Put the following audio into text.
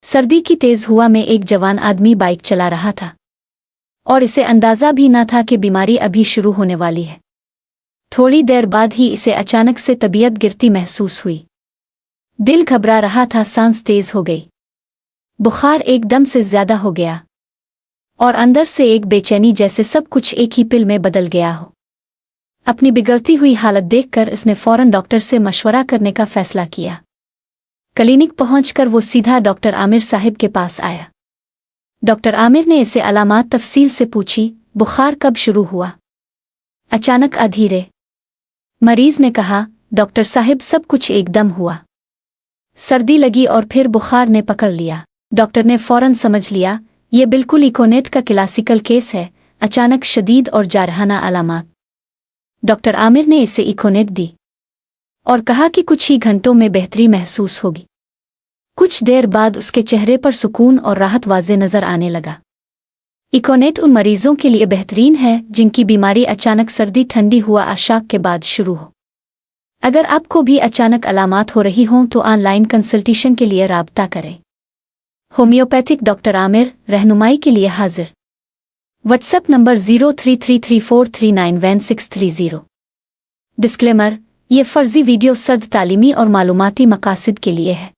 सर्दी की तेज हवा में एक जवान आदमी बाइक चला रहा था और इसे अंदाजा भी न था कि बीमारी अभी शुरू होने वाली है। थोड़ी देर बाद ही इसे अचानक से तबीयत गिरती महसूस हुई। दिल घबरा रहा था, सांस तेज हो गई, बुखार एकदम से ज्यादा हो गया और अंदर से एक बेचैनी, जैसे सब कुछ एक ही पिल में बदल गया हो। अपनी बिगड़ती हुई हालत देखकर इसने फौरन डॉक्टर से मशवरा करने का फैसला किया। क्लिनिक पहुंचकर वो सीधा डॉक्टर आमिर साहिब के पास आया। डॉक्टर आमिर ने इसे अलामात तफसील से पूछी। बुखार कब शुरू हुआ? अचानक अधीरे। मरीज ने कहा, डॉक्टर साहिब सब कुछ एकदम हुआ। सर्दी लगी और फिर बुखार ने पकड़ लिया। डॉक्टर ने फौरन समझ लिया, ये बिल्कुल इकोनेट का क्लासिकल केस है, अचानक शदीद और जारहाना अलामात। डॉक्टर आमिर ने इसे इकोनेट दी और कहा कि कुछ ही घंटों में बेहतरी महसूस होगी। कुछ देर बाद उसके चेहरे पर सुकून और राहत वाज़े नजर आने लगा। इकोनेट उन मरीजों के लिए बेहतरीन है जिनकी बीमारी अचानक सर्दी ठंडी हुआ आशाक के बाद शुरू हो। अगर आपको भी अचानक अलामात हो रही हों तो ऑनलाइन कंसल्टेशन के लिए राब्ता करें। होम्योपैथिक डॉक्टर आमिर, रहनुमाई के लिए हाजिर। WhatsApp number 0333439160। डिस्क्लेमर: ये फर्जी वीडियो सर्द तालीमी और मालूमाती मकासद के लिए है।